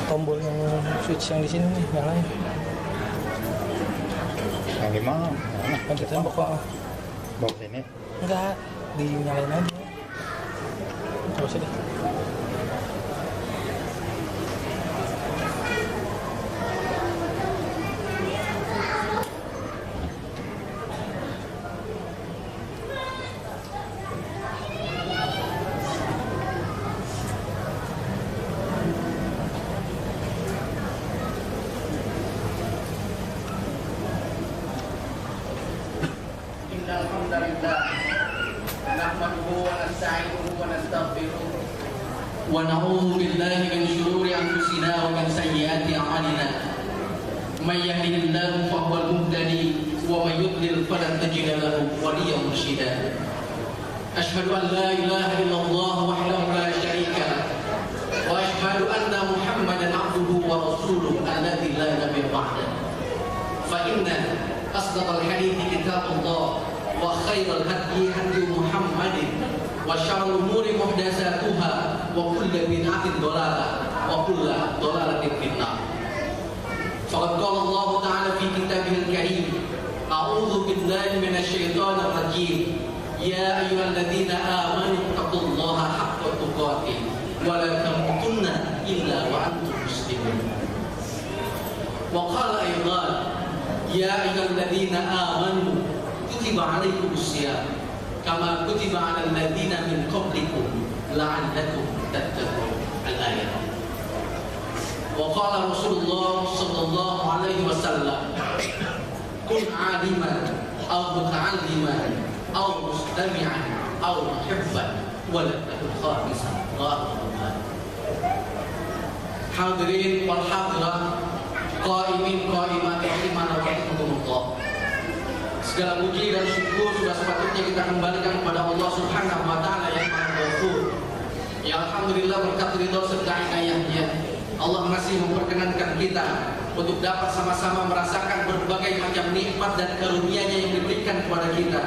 tombol yang switch yang di sini nih, nyalain. Yang di mana? Kan kita bawa Bawa sini. enggak dinyalain aja. Coba sini. Alhamdulillah nahmaduhu wa nasta'inuhu wa nastaghfiruh wa na'udzu billahi min shururi anfusina wa min sayyiati a'malina may yahdihillahu fahuwal muhtadi wa may yudlil falan tajida lahu waliyyan mursyida. Asyhadu an la ilaha illallah wahdahu la syarika lah wa asyhadu anna Muhammadan 'abduhu wa rasuluhu alladzi la nabiyya ba'dahu. Fa inna asdaqal hadithi kitabullah wa khairal hadi hadi Muhammadin wa syarrul umuri muhdatsatuha wa kullu bid'atin dhalalah wa kullu dhalalatin finnar. Faqad qala Allah ta'ala fi kitabihil karim, a'udzu billahi minasy syaithanir rajim, ya ayyuhalladzina amanu taqullaha haqqa tuqatih wa la tamutunna illa wa antum muslimun. Wa qala aidan, ya ayyuhalladzina amanu kutiba alaikumus syiyam kama kutiba alal ladzina min qablikum la'allakum tattaqun. Al-ayat. Wa qala Rasulullah sallallahu alaihi wasallam, kun 'aliman aw muta'alliman aw mustami'an aw muhibban wa la takun khamisan. Hadirin wal hadirat, qaimin qaimat rahimana wa rahimakumullah. Segala puji dan syukur sudah sepatutnya kita kembalikan kepada Allah Subhanahu wa taala yang Maha Ghafur. Ya alhamdulillah berkat ridho serta inayahnya Allah masih memperkenankan kita untuk dapat sama-sama merasakan berbagai macam nikmat dan karunia-Nya yang diberikan kepada kita,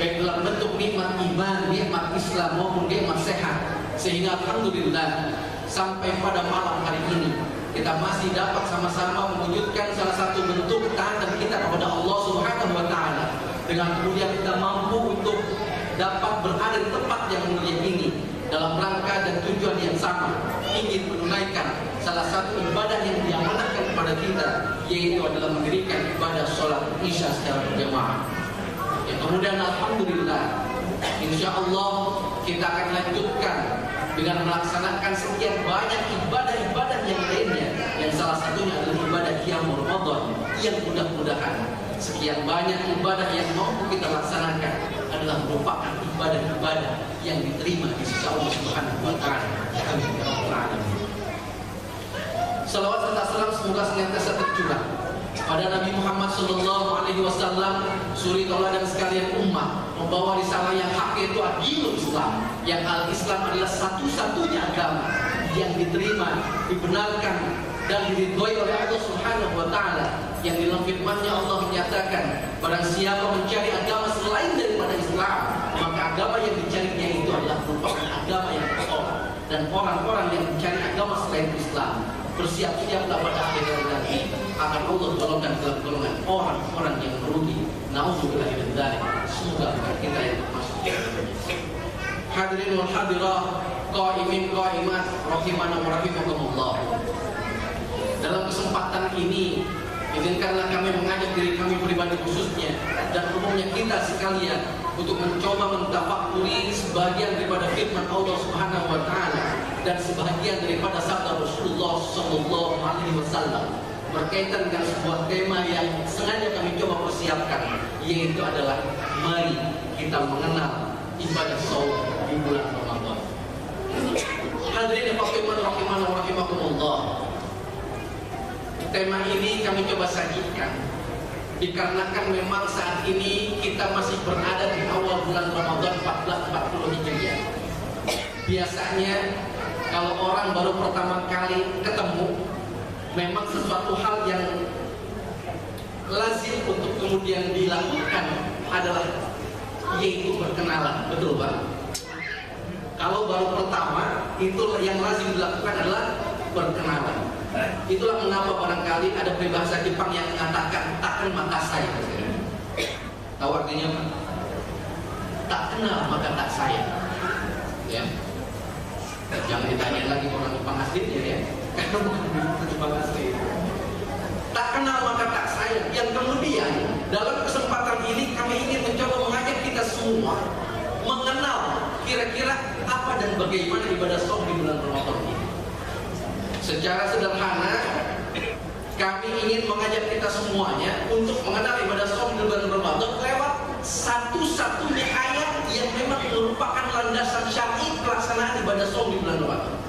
baik dalam bentuk nikmat iman, nikmat Islam maupun nikmat sehat. Sehingga alhamdulillah sampai pada malam hari ini kita masih dapat sama-sama mewujudkan salah satu bentuk ketaatan kita kepada Allah Subhanahu wa taala, dengan kemudian kita mampu untuk dapat berada di tempat yang mulia ini dalam rangka dan tujuan yang sama, ingin menunaikan salah satu ibadah yang diamanahkan kepada kita, yaitu adalah mendirikan ibadah sholat Isya secara berjamaah. Yang kemudian alhamdulillah insyaallah kita akan lanjutkan dengan melaksanakan sekian banyak ibadah-ibadah yang lainnya, yang salah satunya adalah ibadah Qiyamul Ramadan, yang mudah-mudahan sekian banyak ibadah yang mampu kita laksanakan adalah merupakan ibadah-ibadah yang diterima di sisi Allah Subhanahu wa taala. Amin ya rabbal alamin. Salawat serta salam semoga senantiasa tercurah pada Nabi Muhammad sallallahu alaihi wasallam, suri tauladan sekalian umat, membawa risalah yang hak, yaitu Dinul Islam, yang al-Islam adalah satu-satunya agama yang diterima, dibenarkan dan diridhoi oleh Allah Subhanahu wa taala, yang dalam firman-Nya Allah menyatakan, barang siapa mencari agama selain daripada Islam, maka agama yang dicarinya itu adalah merupakan agama yang kosong. Dan orang-orang yang mencari agama selain Islam, bersiap-siaplah pada akhir nanti akan Allah golongkan dalam golongan orang-orang yang merugi. Nauzubillah min dzalik. Semoga kita yang termasuk. Hadirin wal hadirat, qaimin qaimat rahimana wa rahimakumullah. Dalam kesempatan ini, izinkanlah kami mengajak diri kami pribadi khususnya dan umumnya kita sekalian untuk mencoba mentafakuri sebagian daripada firman Allah Subhanahu wa taala dan sebagian daripada sabda Rasulullah sallallahu alaihi wasallam berkaitan dengan sebuah tema yang sengaja kami coba persiapkan, yaitu adalah mari kita mengenal ibadah shaum di bulan Ramadan. Hadirin rahimana wa rahimakumullah. Tema ini kami coba sajikan dikarenakan memang saat ini kita masih berada di awal bulan Ramadan 1440 Hijriah. Biasanya kalau orang baru pertama kali ketemu, memang sesuatu hal yang lazim untuk kemudian dilakukan adalah yaitu berkenalan, betul Pak? Kalau baru pertama, itu yang lazim dilakukan adalah berkenalan. Itulah mengapa barangkali ada peribahasa Jepang yang mengatakan takkan maka sayang. Tahu artinya apa? Tak kenal maka tak sayang. Ya. Jangan ditanya lagi orang Jepang aslinya ya. Karena bukan Jepang asli. Tak kenal maka tak sayang. Yang kemudian dalam kesempatan ini kami ingin mencoba mengajak kita semua mengenal kira-kira apa dan bagaimana ibadah saum di bulan Ramadan ini. Secara sederhana kami ingin mengajak kita semuanya untuk mengenal ibadah saum di bulan Ramadan lewat satu-satunya ayat yang memang merupakan landasan syar'i pelaksanaan ibadah saum di bulan Ramadan.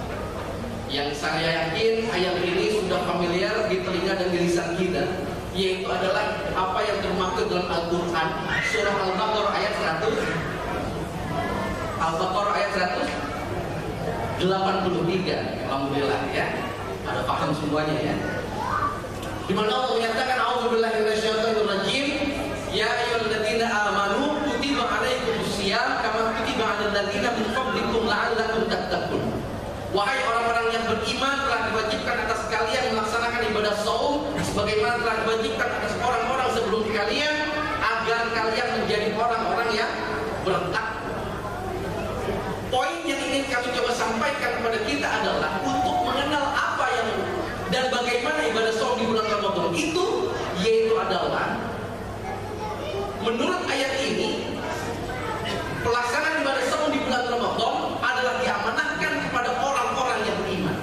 Yang saya yakin ayat ini sudah familiar di telinga dan di lisan kita, yaitu adalah apa yang termaktub dalam Al-Quran surah Al-Baqarah ayat 100. Al-Baqarah ayat 183. Alhamdulillah ya. Ada paham semuanya ya. Di mana Allah menyatakan a'udzubillahi minasyaitonirrajim, ya ayyuhalladzina amanu kutiba 'alaikumusiyam kama kutiba 'alal ladzina min qablikum la'allakum tattaqun. Wahai orang-orang yang beriman, telah diwajibkan atas kalian melaksanakan ibadah saum sebagaimana telah diwajibkan atas orang-orang sebelum kalian agar kalian menjadi orang-orang yang bertakwa. Poin yang ingin kami coba sampaikan kepada kita adalah untuk mengenal apa yang dan bagaimana ibadah saum di bulan Ramadan itu, yaitu adalah menurut ayat ini pelaksanaan ibadah saum di bulan Ramadan adalah diamanahkan kepada orang-orang yang beriman.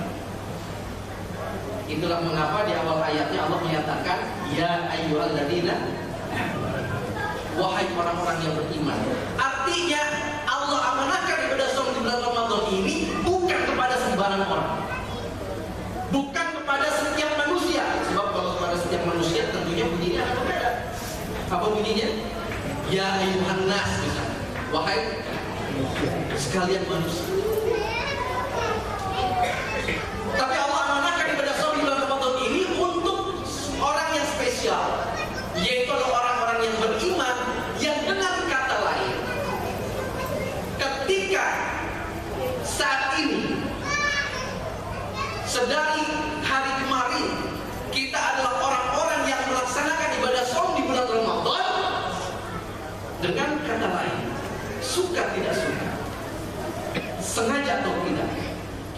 Itulah mengapa di awal ayatnya Allah menyatakan ya ayyuhalladzina, wahai orang-orang yang beriman. Artinya Allah amanahkan ibadah saum di bulan Ramadan ini bukan kepada sembarang orang, bukan kepada setiap manusia. Sebab kalau kepada setiap manusia tentunya bunyinya akan berbeda. Apa bunyinya? Ya ayyuhan nas, misalnya, wahai sekalian manusia. Tapi Allah amanahkan ibadah saum di bulan Ramadan ini untuk orang yang spesial, yaitu orang-orang yang beriman, yang dengan kata lain ketika saat ini sedari hari kemarin kita adalah orang-orang yang melaksanakan ibadah saum di bulan Ramadan, dengan kata lain suka tidak suka, sengaja atau tidak,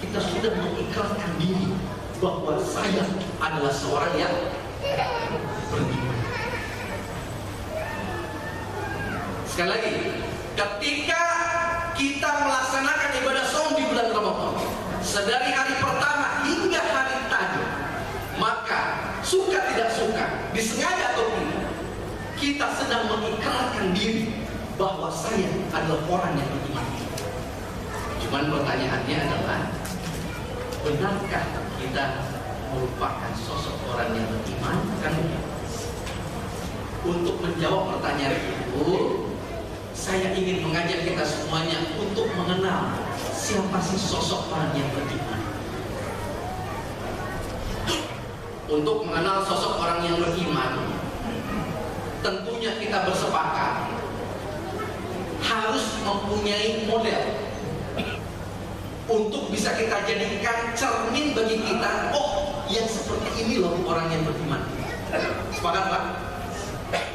kita sudah mengikrarkan diri bahwa saya adalah seorang yang beriman. Sekali lagi, ketika kita melaksanakan ibadah saum di bulan Ramadan sedari hari pertama hingga hari tadi, maka suka tidak suka, disengaja atau tidak, kita sedang mengikrarkan diri bahwa saya adalah orang yang beriman. Cuman pertanyaannya adalah, benarkah kita merupakan sosok orang yang beriman? Kan? Untuk menjawab pertanyaan itu, saya ingin mengajak kita semuanya untuk mengenal siapa sih sosok orang yang beriman. Untuk mengenal sosok orang yang beriman, tentunya kita bersepakat harus mempunyai model untuk bisa kita jadikan cermin bagi kita. Oh, yang seperti ini loh orang yang beriman. Sepakat Pak?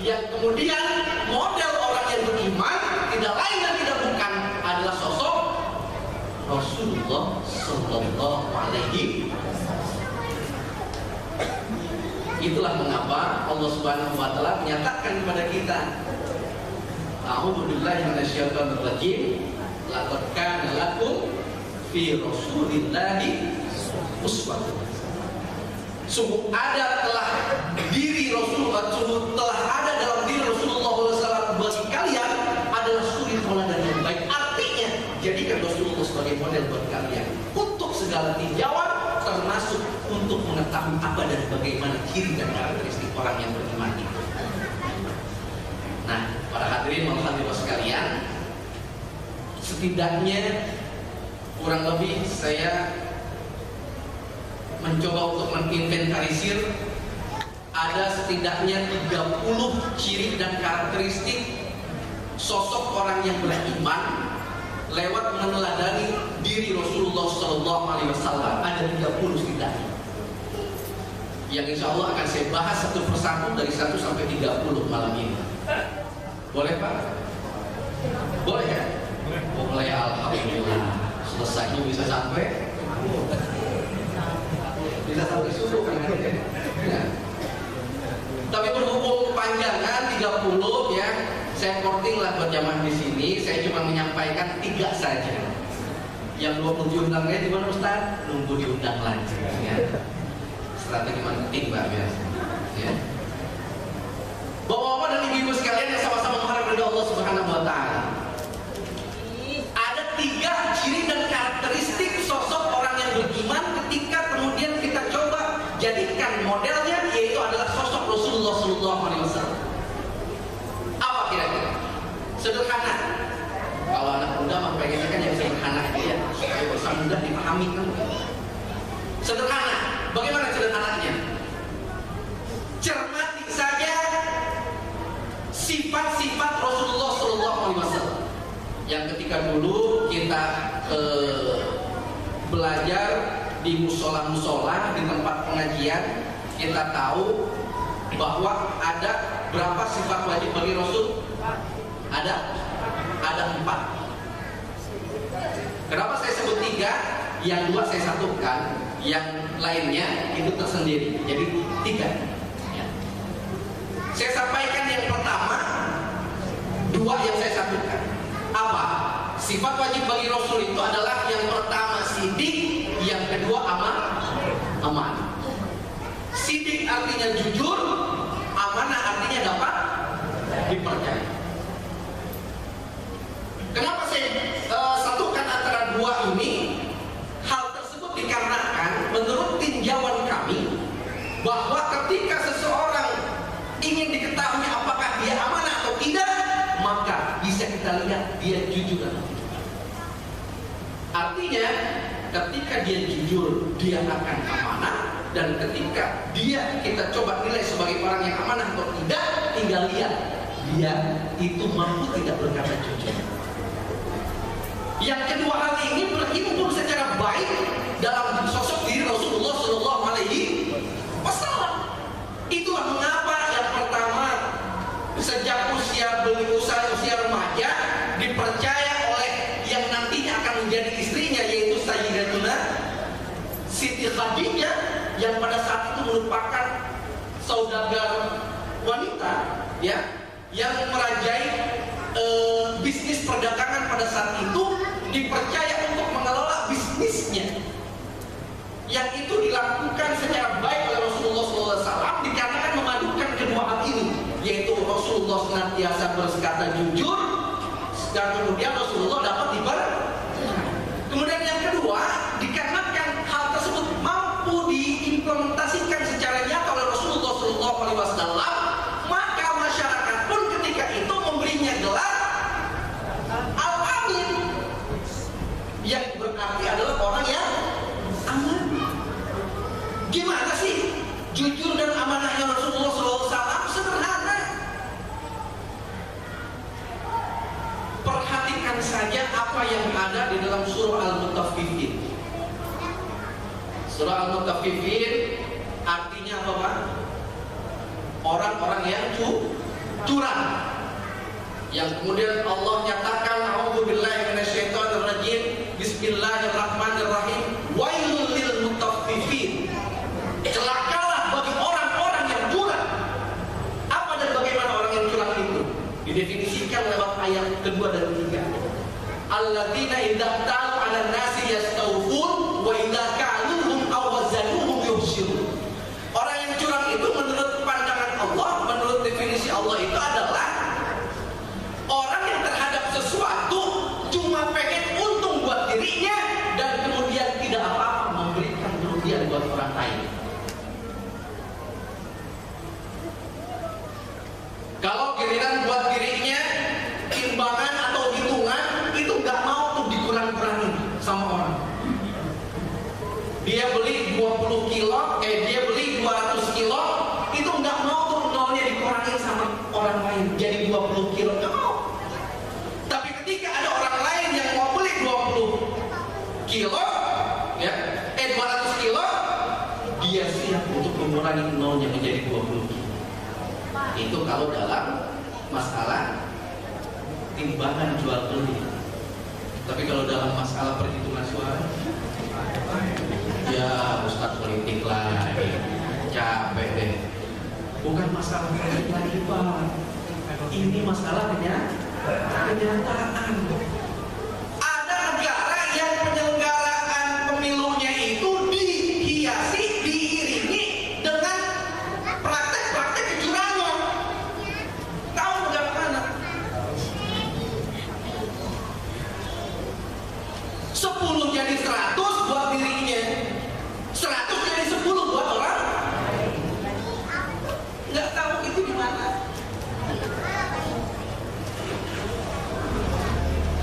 Yang kemudian model orang yang beriman tidak lain dan tidak bukan adalah sosok Rasulullah Sallallahu Alaihi. Itulah mengapa Allah Subhanahu Wa Taala menyatakan kepada kita, a'udzubillahi minasyaitonir rajim, laqad kana lakum fi Rasulillahi uswatun. Sungguh ada telah diri Rasulullah, sungguh telah ada dalam diri Rasulullah SAW bagi kalian adalah suri teladan yang baik. Artinya, jadikan Rasulullah sebagai model buat kalian untuk segala tinjauan, termasuk untuk mengetahui apa dan bagaimana ciri dan karakteristik orang yang beriman itu. Nah, para hadirin dan hadirat sekalian, setidaknya kurang lebih saya mencoba untuk menginventarisir ada setidaknya 30 ciri dan karakteristik sosok orang yang beriman lewat meneladani diri Rasulullah SAW. Ada 30 setidaknya. yang insya Allah akan saya bahas satu persatu dari 1 sampai 30 malam ini. Boleh Pak? Boleh ya? Boleh, alhamdulillah. Selesainya bisa sampai subuh kan? Ya. Tapi berhubung panjangan 30 ya, saya korting lah buat jamaah di sini. Saya cuma menyampaikan 3 saja. Yang 27 undangnya di mana Ustaz? Nunggu diundang lagi. Ya. Strategi marketing Mbak biasa. Ya. Bapak-bapak dan ibu-ibu sekalian yang sama-sama mengharap ridha Allah Subhanahu Wa Taala. Ada 3 ciri dan karakteristik sosok orang yang beriman ketika kemudian kita coba jadikan modelnya, yaitu adalah sosok Rasulullah SAW. Apa kira-kira? Sederhana. Kalau anak muda mah pengennya kan yang sederhana ya, supaya bisa mudah dipahami kan. Sederhana. Bagaimana sederhananya? Cermati saja sifat-sifat Rasulullah SAW. Yang ketika dulu kita belajar di musola-musola, di tempat pengajian, kita tahu bahwa ada berapa sifat wajib bagi Rasul? Ada 4. Kenapa saya sebut 3? Yang 2 saya satukan, yang lainnya itu tersendiri. Jadi 3. Ya. Saya sampaikan yang pertama, 2 yang saya satukan. Apa? Sifat wajib bagi Rasul itu adalah yang pertama sidik, yang kedua aman. Sidik artinya jujur, amanah artinya dapat dipercaya. Kenapa saya satukan antara 2 ini? Hal tersebut dikarenakan menurut tinjauan kami bahwa ketika seseorang ingin diketahui apakah dia amanah atau tidak, maka bisa kita lihat dia jujur atau tidak. Artinya ketika dia jujur, dia akan amanah, dan ketika kita coba nilai sebagai orang yang amanah atau tidak, tinggal lihat dia itu mampu tidak berkata jujur. Yang kedua, hal ini berhimpun secara baik dalam sosok diri Rasulullah SAW. Itulah mengapa yang pertama, sejak usia remaja dipercaya oleh yang nantinya akan menjadi istrinya, yaitu Sayyidatuna Siti Khadijah, yang pada saat itu merupakan saudagar wanita ya, yang merajai bisnis perdagangan pada saat itu, dipercaya untuk mengelola bisnisnya, yang itu dilakukan secara baik oleh Rasulullah SAW dikarenakan memadukan kedua hal ini, yaitu Rasulullah senantiasa berkata jujur, dan kemudian Rasulullah dapat kemudian yang kedua, dikarenakan hal tersebut mampu diimplementasikan secara nyata oleh Rasulullah SAW, maka masyarakat pun ketika itu memberinya gelar Al-Amin, yang berarti adalah orang yang aman. Gimana sih jujur dan amanahnya Rasulullah SAW? Sederhana. Perhatikan saja apa yang ada di dalam surah Al-Mutaffifin. Surah Al-Mutaffifin artinya apa Pak? Orang-orang yang curang. Yang kemudian Allah nyatakan, a'udzubillahi minasyaitonirrajim, bismillahirrahmanirrahim, wailul lil mutaffifin. Celakalah bagi orang-orang yang curang. Apa dan bagaimana orang yang curang itu? Didefinisikan lewat ayat kedua dan ketiga. Alladzina idza ta'alu 'alan nasi yastawfun wa idza ka'aluhum aw wazanuhum yukhsirun. Orang yang curang itu menurut pandangan Allah, menurut definisi Allah itu adalah orang yang terhadap sesuatu cuma pengen untung buat dirinya dan kemudian tidak apa-apa memberikan kerugian buat orang lain. Kalau giliran buat dirinya timbangan atau hitungan itu nggak mau tuh dikurang-kurangin sama orang. Dia beli 20 kilo, dia beli 200 kilo, itu nggak mau tuh nolnya dikurangin sama orang lain jadi 20 kilo, nggak mau. Tapi ketika ada orang lain yang mau beli 20 kilo, ya, 200 kilo, dia dia siap untuk mengurangi nolnya menjadi 20. Itu kalau dalam masalah timbangan jual beli. Tapi kalau dalam masalah perhitungan suara, ya Ustadz politik lagi, capek deh. Bukan masalah politik lagi Pak, ini masalah kenyataan. Ada negara yang penyelenggaraan pemilunya itu dihiasi, diiringi dengan praktek-praktek kecurangan. Tahu negara mana? 10 jadi 100 buat dirinya, 100 jadi 10 buat orang. Nggak tahu itu gimana.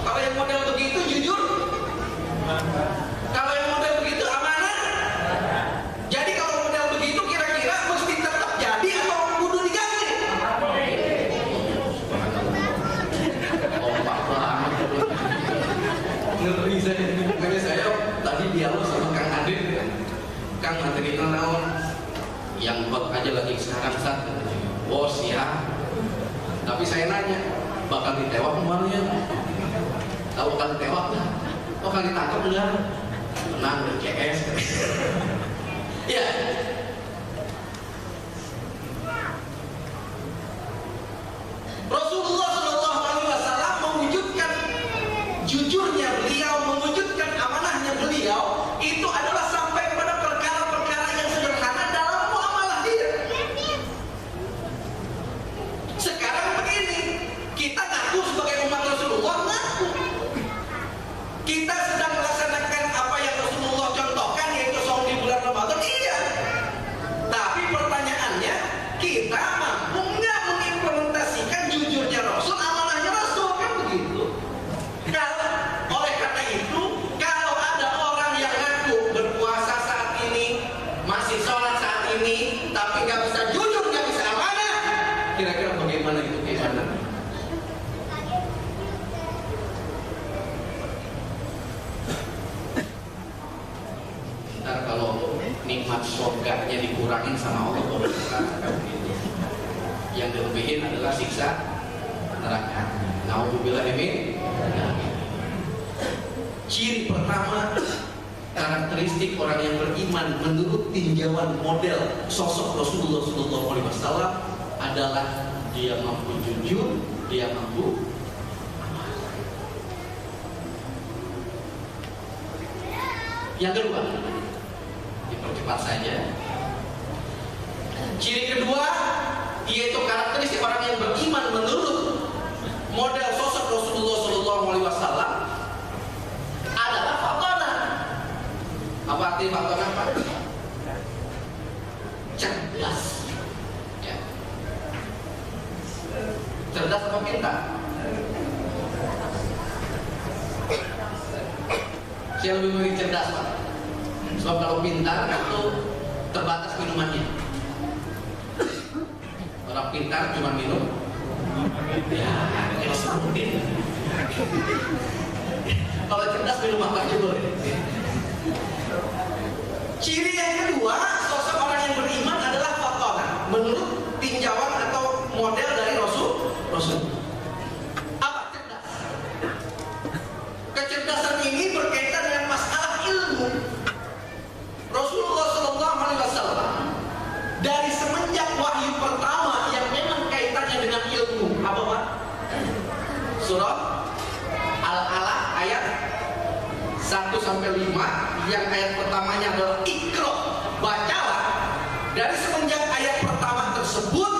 Kalau yang model begitu jujur, kalau yang model begitu amanah. Jadi kalau model begitu kira-kira mesti tetap jadi atau kudu diganti? Kompak banget. Ngeri saya, makanya saya tadi dialog sama Kang Adit. Kang materi naon yang buat aja lagi sekarang saat bos ya. Tapi saya nanya, bakal ditewak kemarin? Tahu bakal ditewak nggak? Bakal ditangkap nggak? Tenang, udah CS. Ya. Rasulullah SAW mewujudkan jujurnya beliau, mewujudkan amanahnya beliau, itu adalah sampai kepada perkara-perkara yang sederhana dalam muamalah dia. Sekarang begini, kita ngaku sebagai umat Rasulullah, ngaku kita sedang melaksanakan apa yang Rasulullah contohkan, yaitu saum di bulan Ramadan, iya. Tapi pertanyaannya, kita mampu nggak mengimplementasikan jujurnya Rasul, amanahnya Rasul, kan begitu. Kalau oleh karena itu, kalau ada orang yang ngaku berpuasa saat ini, masih sholat saat ini, tapi nggak bisa jujur, nggak bisa amanah, kira-kira bagaimana itu gimana? Ntar kalau nikmat surganya dikurangin sama Allah, yang dilebihin adalah siksa neraka. Nauzubillah min. Ciri pertama, karakteristik orang yang beriman menurut tinjauan model sosok Rasulullah SAW adalah dia mampu jujur, dia mampu yang kedua, dipercepat saja. Ciri kedua, yaitu karakteristik orang yang beriman menurut model sosok Rasulullah SAW adalah fatona. Apa arti fatona, Pak? Cerdas. Ya. Cerdas apa pintar? Saya lebih memilih cerdas, Pak. Sebab kalau pintar itu terbatas minumannya. Orang pintar cuma minum, ya, kayak sebutin. Kalau cerdas minum apa aja boleh. Ciri yang kedua, sosok orang yang beriman adalah fatona. Menurut tinjauan atau model dari Rasul. Apa cerdas? Kecerdasan ini berkaitan dengan masalah ilmu. Rasulullah SAW dari semenjak wahyu pertama yang memang kaitannya dengan ilmu, apa Pak? Surah Al-Alaq ayat 1-5, yang ayat pertamanya adalah Iqra, bacalah. Dari semenjak ayat pertama tersebut,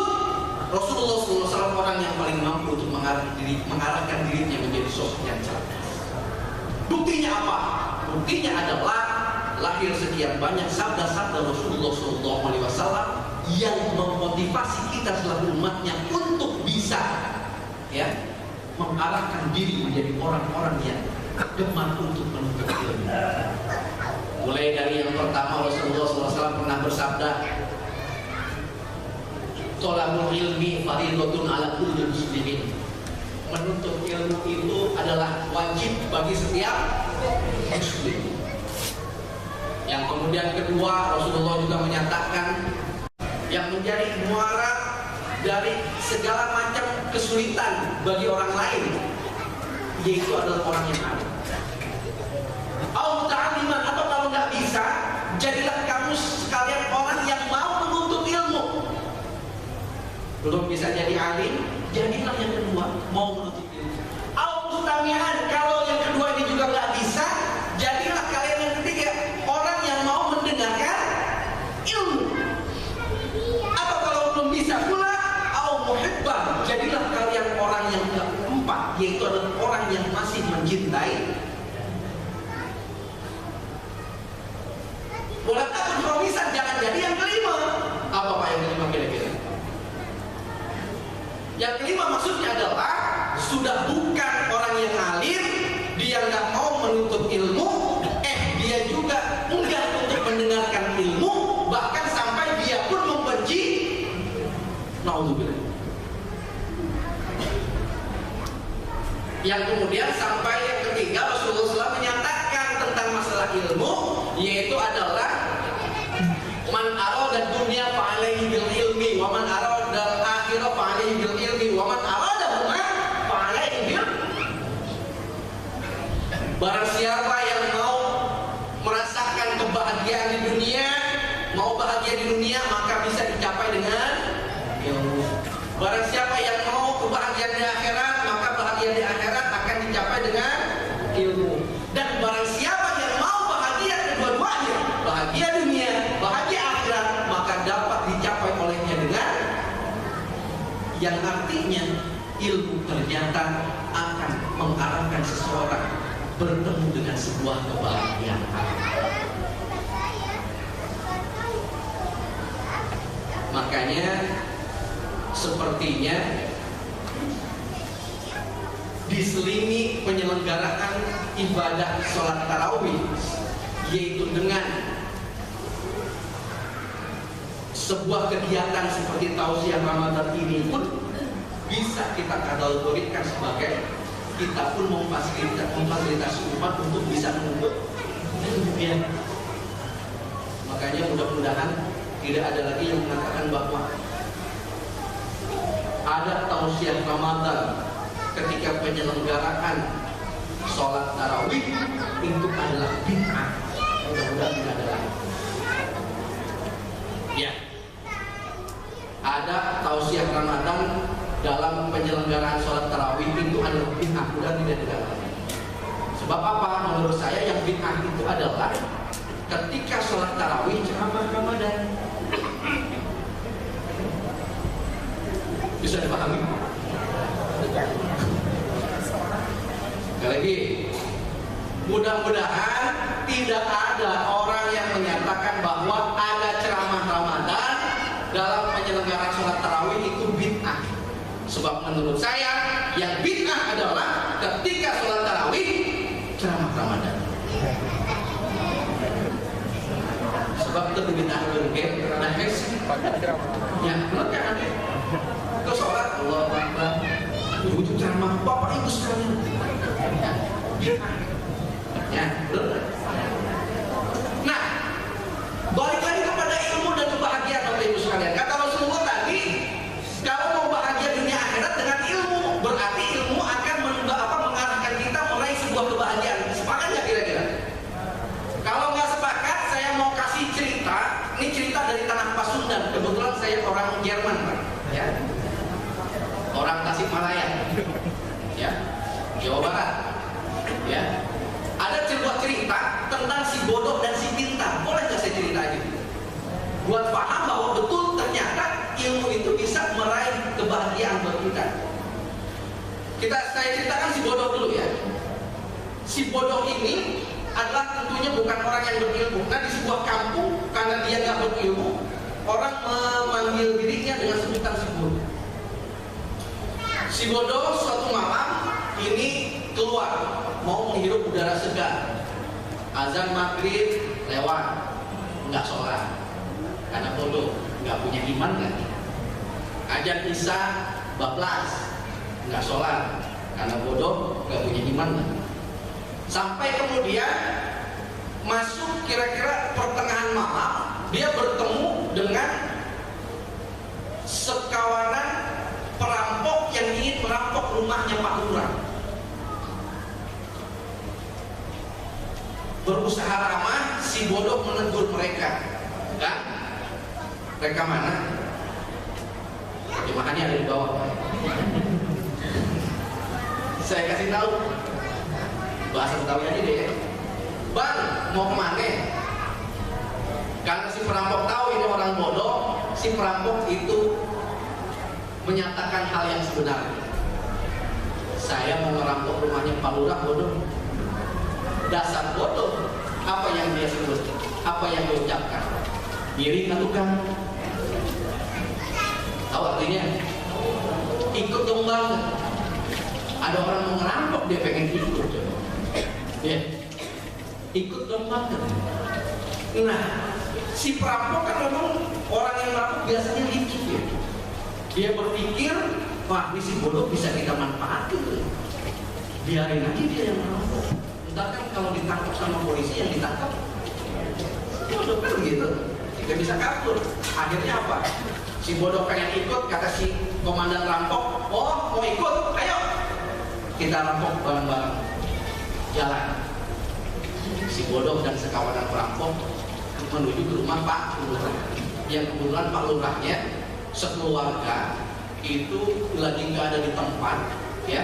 Rasulullah SAW orang yang paling mampu untuk mengarahkan dirinya menjadi sosok yang cerdas. Buktinya apa? Buktinya adalah lahir sekian banyak sabda-sabda Rasulullah SAW yang memotivasi kita selaku umatnya untuk bisa, ya, mengarahkan diri menjadi orang-orang yang gemar untuk menuntut ilmu. Mulai dari yang pertama, Rasulullah SAW pernah bersabda, "Thalabul ilmi fardhatun 'ala kulli muslimin." Menuntut ilmu itu adalah wajib bagi setiap muslim. Yang kemudian kedua, Rasulullah juga menyatakan yang menjadi muara dari segala macam kesulitan bagi orang lain, yaitu adalah orang yang alim. Ta'aliman, atau kalau nggak bisa, jadilah kamu sekalian orang yang mau menuntut ilmu. Belum bisa jadi alim, jadilah yang kedua, mau menuntut ilmu. Mustami'an, kalau yang kedua ini juga nggak bisa, jadilah kalian yang ketiga, orang yang mau mendengarkan ilmu. Atau kalau belum bisa pula, muhibbah, jadilah kalian orang yang keempat, yaitu adalah orang yang masih mencintai. Boleh takut promisan, jangan jadi yang kelima. Apa Pak yang kelima kira-kira? Yang kelima maksudnya adalah sudah bukan orang yang alim, dia nggak mau menuntut ilmu, dia juga enggan untuk mendengarkan ilmu, bahkan sampai dia pun membenci. Naudzubillah. Yang kemudian sampai yang ketiga, Rasulullah SAW menyatakan tentang masalah ilmu, yaitu adalah man arada dunya fa'alaihi bil ilmi wa man arada al-akhirah fa'alaihi bil ilmi wa man arada huma fa'alaihi bil. Barang siapa yang mau merasakan kebahagiaan di dunia, mau bahagia di dunia, maka bisa dicapai dengan ilmu. Barang siapa yang mau kebahagiaan di akhirat, maka bahagia di akhirat akan dicapai dengan ilmu. Dan barang siapa yang mau bahagia kedua-duanya, bahagia dunia, bahagia akhirat, maka dapat dicapai olehnya dengan, yang artinya ilmu ternyata akan mengarahkan seseorang bertemu dengan sebuah kebahagiaan. Makanya sepertinya diselingi penyelenggaraan ibadah sholat tarawih, yaitu dengan sebuah kegiatan seperti tausiah Ramadan ini pun bisa kita kategorikan sebagai kita pun memfasilitasi umat untuk bisa menuntut ilmu. Makanya mudah-mudahan tidak ada lagi yang mengatakan bahwa ada tausiah Ramadan ketika penyelenggaraan sholat tarawih itu adalah bid'ah. Mudah-mudahan tidak ada lagi. Ya, ada tausiah Ramadan dalam penyelenggaraan sholat tarawih itu adalah bid'ah. Mudah tidak ada lagi. Sebab apa? Menurut saya yang bid'ah itu adalah ketika sholat tarawih ceramah Ramadan. Bisa dipahami? Sekali lagi, mudah-mudahan tidak ada orang yang menyatakan bahwa ada ceramah Ramadan dalam penyelenggaraan sholat tarawih itu bid'ah. Sebab menurut saya yang bid'ah adalah ketika sholat tarawih ceramah Ramadan. Sebab itu bid'ah bergen, nah guys, ya benar kan? Ke sholat Allah Akbar, itu ceramah Bapak Ibu sekalian. Ya, benar. Nah, balik lagi kepada ilmu dan kebahagiaan Bapak Ibu sekalian. Kata Rasulullah tadi, kalau mau bahagia dunia akhirat dengan ilmu, berarti ilmu akan mengarahkan kita meraih sebuah kebahagiaan. Sepakat nggak kira-kira? Kalau nggak sepakat, saya mau kasih cerita. Ini cerita dari tanah Pasundan. Kebetulan saya orang Jerman, Pak. Ya, orang Tasikmalaya, ya, Jawa Barat. Ya, ada sebuah cerita tentang si bodoh dan si pintar. Boleh nggak saya cerita aja? Buat paham bahwa betul ternyata ilmu itu bisa meraih kebahagiaan buat kita. Saya ceritakan si bodoh dulu ya. Si bodoh ini adalah tentunya bukan orang yang berilmu. Nah, di sebuah kampung, karena dia nggak berilmu, orang memanggil dirinya dengan sebutan si bodoh. Si bodoh suatu malam ini keluar mau menghirup udara segar. Azan maghrib lewat, nggak sholat karena bodoh, nggak punya iman lagi. Azan isya bablas, nggak sholat karena bodoh, nggak punya iman lagi. Sampai kemudian masuk kira-kira pertengahan malam, dia bertemu dengan sekawanan perampok yang ingin merampok rumahnya Pak Lurah. Berusaha ramah, si bodoh menegur mereka. Kan? Mereka mana? Terjemahannya ada di bawah. Saya kasih tahu bahasa Betawi aja deh. Bang, mau kemana? Karena si perampok tahu ini orang bodoh, si perampok itu menyatakan hal yang sebenarnya. Saya mau merampok rumahnya Pak Lurah, bodoh. Dasar bodoh. Apa yang dia sebut? Apa yang dia ucapkan? Diri atau kan? Tahu artinya? Ikut dong bang. Ada orang mau ngerampok, dia pengen ikut. Ya. Ikut dong bang. Nah, si perampok kan memang orang yang merampok biasanya licik ya. Dia berpikir, wah ini si bodoh bisa kita manfaatin. Biarin aja dia yang merampok. Ntar kan kalau ditangkap sama polisi yang ditangkap bodoh kan gitu, tidak bisa kabur. Akhirnya apa? Si bodoh pengen ikut, kata si komandan rampok, oh mau ikut, ayo kita rampok bareng-bareng. Jalan. Si bodoh dan sekawanan perampok menuju ke rumah Pak Lurah. Yang kebetulan Pak Lurahnya sekeluarga itu lagi nggak ada di tempat, ya,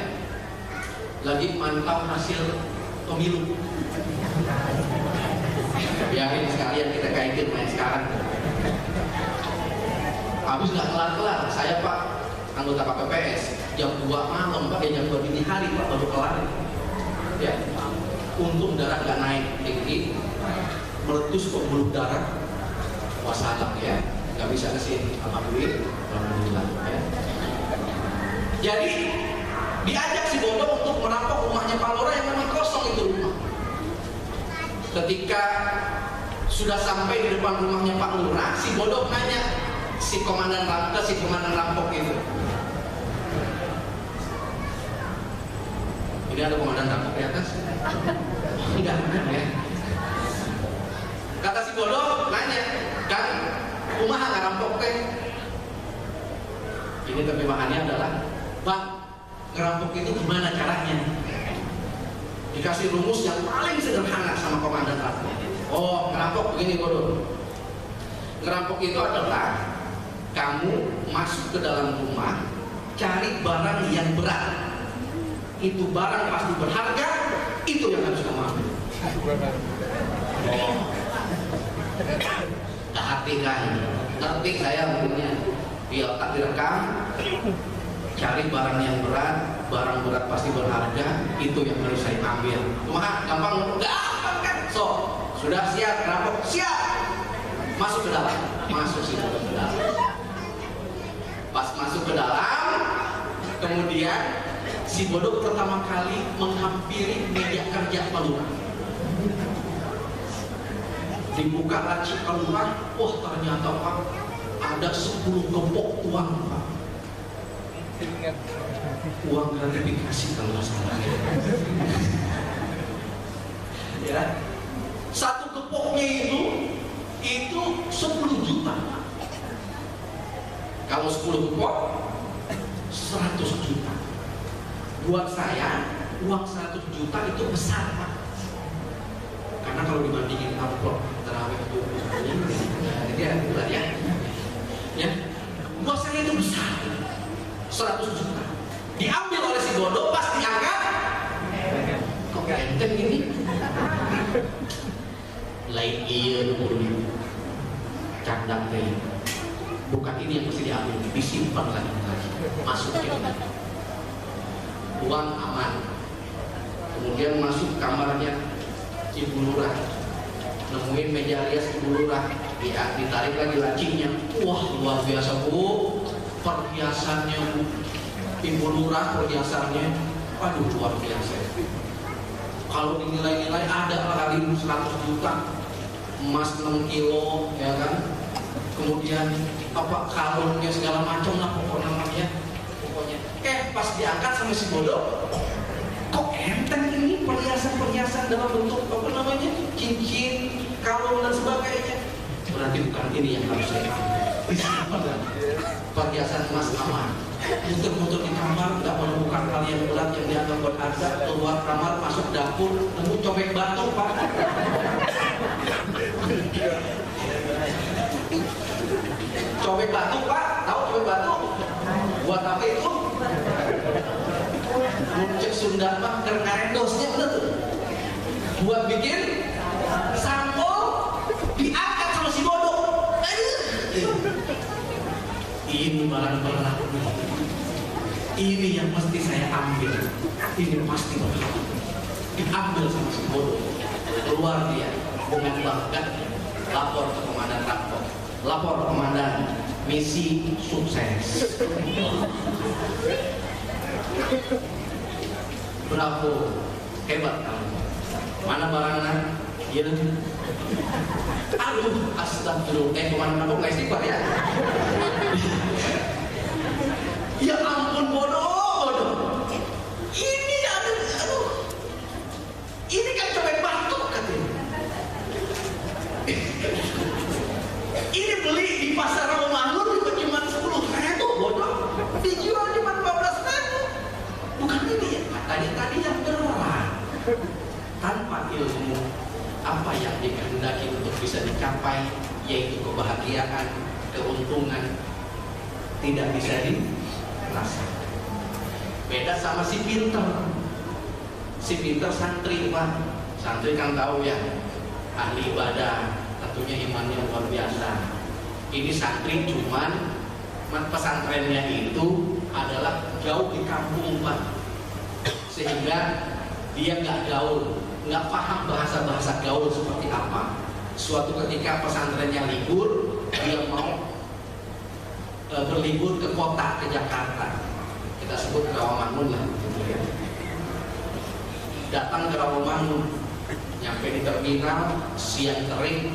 lagi mantap hasil pemilu. Biarin sekalian kita kaitin main sekarang. Habis nggak kelar-kelar, saya Pak anggota KPPS jam 2 malam Pak, jam 2 dini hari Pak baru kelar. Ya, untung darah nggak naik tinggi, meletus pembuluh darah, wassalam ya, nggak bisa kesini. Alhamdulillah. Ya. Jadi diajak si bodoh untuk merampok rumahnya Pak Lurah yang memang kosong itu rumah. Ketika sudah sampai di depan rumahnya Pak Lurah, si bodoh nanya si komandan rampok itu. Ini ada komandan rampok di atas? Enggak ya. Kata si bodoh nanya, kan rumah nggak rampok teh? Ini terjemahannya adalah, bang, ngerampok itu gimana caranya? Dikasih rumus yang paling sederhana sama komandan rampok. Oh, ngerampok begini bodoh. Ngerampok itu adalah kamu masuk ke dalam rumah, cari barang yang berat. Itu barang pasti berharga, itu yang harus kamu ambil. Oh, hati kan? Ngerti saya mungkinnya. Di otak direkam. Cari barang yang berat, barang berat pasti berharga, itu yang harus saya ambil. Cuma gampang kan? So, sudah siap rampok? Siap. Masuk ke dalam, masuk sih ke dalam. Pas masuk ke dalam, kemudian si bodoh pertama kali menghampiri meja kerja Pak Lurah. Dibuka laci Pak Lurah, wah ternyata Pak ada 10 gembok uang Pak. Uang gratifikasi kalau nggak salah. Ya, satu gemboknya itu 10 juta. Kalau 10 gembok 100 juta. Buat saya uang 100 juta itu besar Pak. Karena kalau dibandingin amplop terawih itu jadi ya. Ya, buat saya itu besar. 100 juta diambil oleh si bodoh, pas diangkat kok enteng ini lain iya dulu candak deh, bukan ini yang mesti diambil, disimpan lagi masuk ke ini uang aman. Kemudian masuk kamarnya Ibu Lurah, nemuin meja rias Ibu Lurah, ya, ditarik lagi lacinya, wah luar biasa Bu, perhiasannya Bu, Ibu Lurah perhiasannya, aduh luar biasa. Kalau dinilai-nilai ada kali 100 juta, emas 6 kilo, ya kan? Kemudian apa kalungnya segala macam lah pokoknya. Pas diangkat sama si bodoh, kok enteng ini perhiasan-perhiasan dalam bentuk apa namanya, cincin, kalung dan sebagainya. Berarti bukan ini yang harus saya ambil. Perhiasan emas aman. Muter-muter di kamar, nggak menemukan hal yang berat yang dianggap berharga. Keluar kamar, masuk dapur, nemu cobek batu, Pak. Cobek batu, Pak. Tahu cobek batu? Buat apa itu? Cek Sunda mah karendosnya bener tuh. Buat bikin sampo diangkat sama si bodoh. Ini barang-barang ini yang mesti saya ambil. Ini pasti diambil sama si bodoh. Keluar dia dengan bangga, lapor ke komandan Rampok, lapor ke komandan, misi sukses. Bravo, hebat kamu. Mana barangnya? Ya. Aduh, astagfirullah. Komandan Rampok nggak istighfar ya? Ya ampun, bodoh. Ini aduh. Ini kan cobek batu katanya. Ini beli di pasar Rawamangun itu cuma 10.000, bodoh. Dijual cuma 15.000. Bukan ini ya, katanya tadi yang berat. Tanpa ilmu apa yang dikehendaki untuk bisa dicapai, yaitu kebahagiaan, keuntungan, tidak bisa dirasakan. Beda sama si pinter. Si pinter santri, Pak. Santri kan tahu ya, ahli ibadah, tentunya imannya luar biasa. Ini santri cuman pesantrennya itu adalah jauh di kampung, Pak. Sehingga dia nggak gaul, nggak paham bahasa-bahasa gaul seperti apa. Suatu ketika pesantrennya libur, dia mau berlibur ke kota, ke Jakarta. Kita sebut Rawamangun lah. Datang ke Rawamangun, nyampe di terminal, siang terik,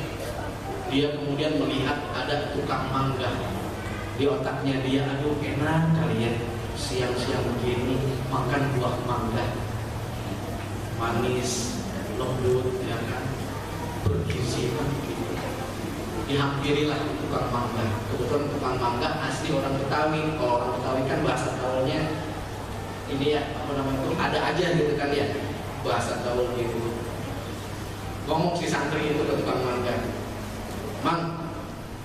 dia kemudian melihat ada tukang mangga. Di otaknya dia, aduh enak kali ya, siang-siang begini makan buah mangga, manis, lembut, ya kan, bergizi kan gitu. Dihampirilah tukang mangga. Kebetulan tukang mangga asli orang Betawi. Kalau orang Betawi kan bahasa gaulnya ini ya, apa namanya itu, ada aja gitu kan ya, bahasa gaul gitu. Ngomong si santri itu ke tukang mangga, "Mang,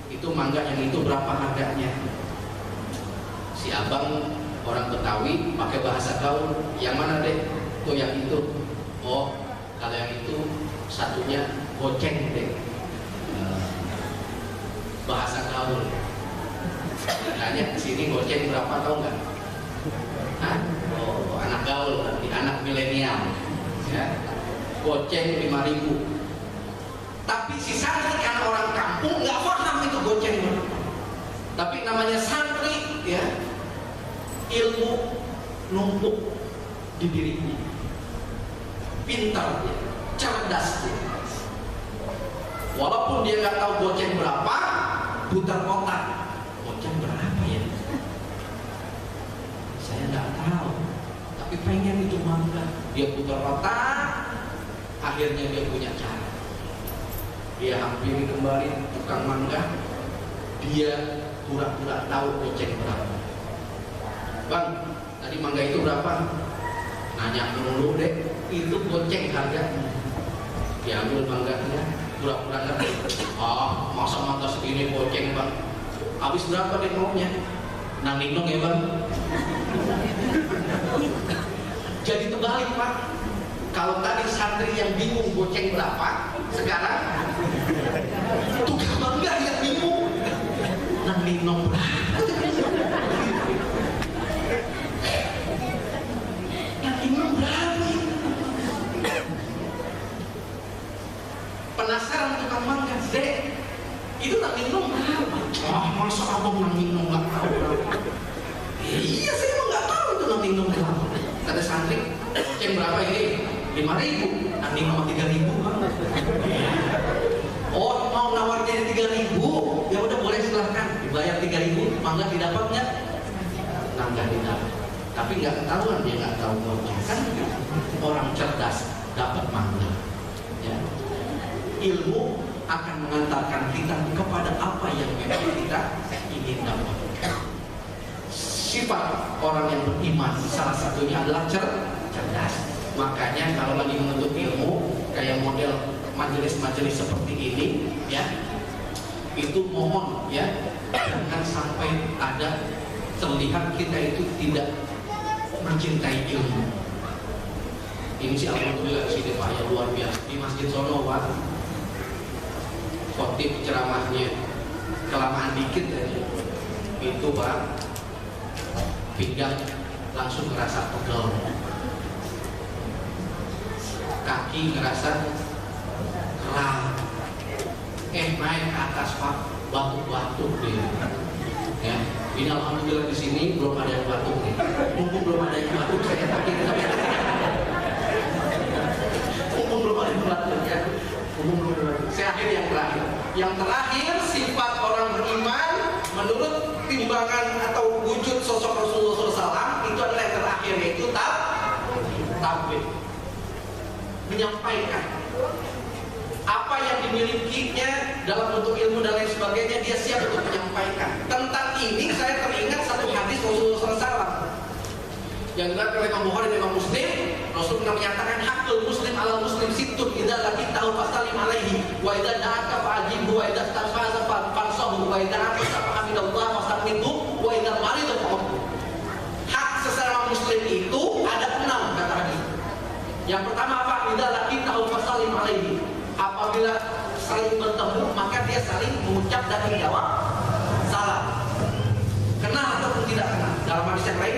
itu mangga yang itu berapa harganya?" Si abang orang Betawi pakai bahasa gaul, "Yang mana deh?" "Oh yang itu." "Oh kalau yang itu satunya goceng deh." Bahasa gaul. Tanya ke sini goceng berapa, tahu nggak? Hah? Oh, anak gaul berarti, anak milenial. Ya. Goceng 5.000. Tapi si santri kan orang kampung nggak paham itu goceng berapa. Tapi namanya santri ya, ilmu numpuk di dirinya. Pintar dia, cerdas dia. Walaupun dia nggak tahu goceng berapa, putar otak, goceng berapa ya? Saya nggak tahu, tapi pengen itu mangga. Dia putar otak, akhirnya dia punya cara. Dia hampiri kembali tukang mangga, dia pura-pura tahu goceng berapa. "Bang, tadi mangga itu berapa?" "Nanya dulu deh, itu goceng harganya." Diambil mangganya, pura-pura ngerti. "Ah, masa mangga segini goceng, Bang? Habis berapa deh maunya?" "Nang Ninong ya, Bang." Jadi terbalik, Pak. Kalau tadi santri yang bingung goceng berapa, sekarang tukang mangga yang bingung, "Nang Ninong berapa?" "Nang Ninong berapa?" Penasaran tukang mangga, "Dek, itu Nang Ninong berapa?" "Ah, masa abang Nang Ninong nggak tahu berapa?" "Iya, saya emang nggak tahu itu Nang Ninong berapa." Kata santri, "Goceng berapa ini?" 5.000. "Nang Ninong 3.000, Bang." "Oh, mau nawarnya 3.000? Ya udah boleh, silahkan. Dibayar 3.000, mangga didapat nggak?" "Nggak didapat." tapi nggak ketahuan dia nggak tahu baca. Kan orang cerdas dapat makna. Ya. Ilmu akan mengantarkan kita kepada apa yang memang kita ingin dapat. Sifat orang yang beriman salah satunya adalah cerdas. Makanya kalau lagi menuntut ilmu kayak model majelis-majelis seperti ini, ya, itu mohon ya jangan sampai ada terlihat kita itu tidak mencintai ilmu. Ini sih alhamdulillah di sini Pak ya luar biasa di Masjid Sono Pak. Khotib ceramahnya kelamaan dikit aja itu Pak, pinggang langsung ngerasa pegel, kaki ngerasa kerah, naik ke atas Pak batuk-batuk deh. Ya, ini alhamdulillah di sini belum ada yang batuk nih. Mumpung belum ada yang batuk saya takut. Mumpung belum ada yang batuk ya. Saya akhir yang terakhir. Yang terakhir sifat orang beriman menurut timbangan atau wujud sosok Rasulullah SAW itu adalah yang terakhir yaitu tabligh, menyampaikan apa yang dimilikinya dalam bentuk ilmu dan lain sebagainya, dia siap untuk menyampaikan. Tentang ini saya teringat satu hadis Rasulullah SAW yang diriwayatkan oleh Imam Bukhari dan Imam Muslim. Rasul pernah menyatakan hakul muslim ala muslim situn idza laqitahu fasallim alaihi wa idza da'aka fa'ajibhu wa idza tafaza fansahu wa idza afasa fa'hamidallah wastaghfirhu wa idza marida fa'udhu. Hak sesama muslim itu ada 6 kata hadis. Yang pertama apa? Idza laqitahu fasallim alaihi. Apabila saling bertemu maka dia saling mengucap dan menjawab salam. Kenal ataupun tidak kenal. Dalam hadis yang lain,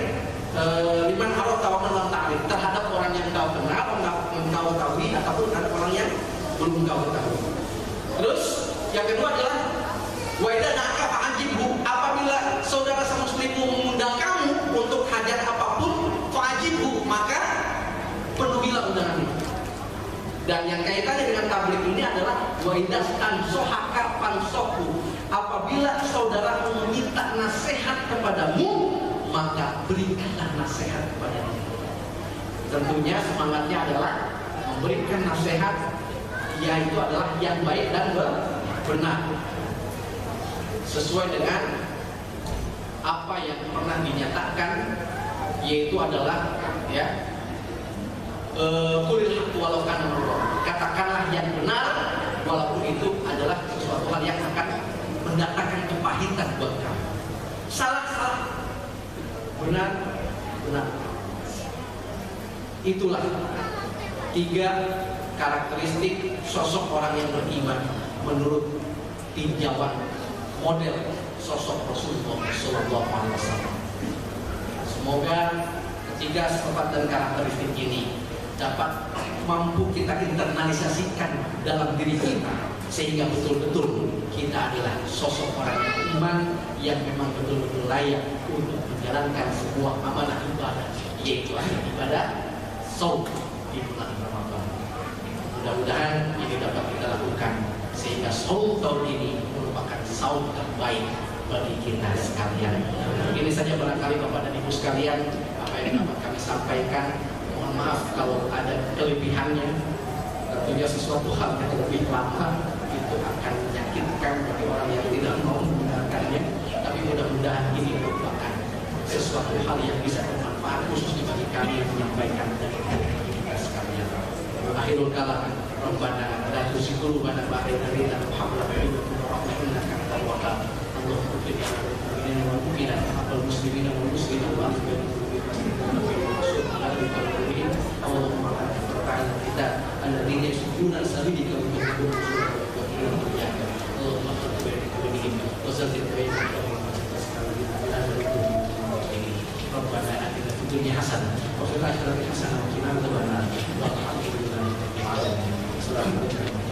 liman araf tawakkal ta'rif, terhadap orang yang kau kenal, engkau ketahui ataupun terhadap orang yang belum kau ketahui. Terus yang kedua adalah wa idza da'aka fa'ajibhu, apabila saudara semuslimmu mengundang kamu untuk hajat apapun, fa'ajibhu, maka penuhilah undangan itu. Dan yang kaitannya dengan tabligh ini adalah wa idza tansohaka fansohu, apabila saudara meminta nasihat kepadamu maka berikanlah nasihat kepadanya. Tentunya semangatnya adalah memberikan nasihat yaitu adalah yang baik dan benar sesuai dengan apa yang pernah dinyatakan, yaitu adalah ya kulil haq walau kana murra, katakanlah yang benar walaupun itu adalah sesuatu hal yang akan mendatangkan kepahitan buat kamu. Salah, benar. Itulah 3 karakteristik sosok orang yang beriman menurut tinjauan model sosok Rasulullah SAW. Semoga 3 sifat dan karakteristik ini dapat mampu kita internalisasikan dalam diri kita sehingga betul-betul kita adalah sosok orang yang beriman yang memang betul-betul layak untuk menjalankan sebuah amanah ibadah, yaitu ibadah saum di bulan Ramadan. Mudah-mudahan ini dapat kita lakukan sehingga saum tahun ini merupakan saum terbaik bagi kita sekalian. Ini saja barangkali Bapak dan Ibu sekalian apa yang dapat kami sampaikan. Mohon maaf kalau ada kelebihannya. Tentunya sesuatu hal yang lebih lama itu akan menyakitkan bagi orang yang tidak mau menggunakannya. Tapi mudah-mudahan ini merupakan sesuatu hal yang bisa bermanfaat khususnya bagi kami yang menyampaikan dari kita sekalian. Akhirul kalam, Rabbana la tuzigh qulubana ba'da idh hadaytana wa hab lana min ladunka rahmatan innaka antal wahhab. Allahumma ighfir lana wal mu'minina wal muslimina wal muslimat wa aghfir Allahumma ta'ala kita alladzina yasjuduna sabidika wa yuhibbuna rasulaka Allahumma tabbir bihim wa zaddid bihim Rabbana atina fid dunya hasanah wa fil akhirati hasanah wa qina adzabannar walhamdulillahi rabbil alamin.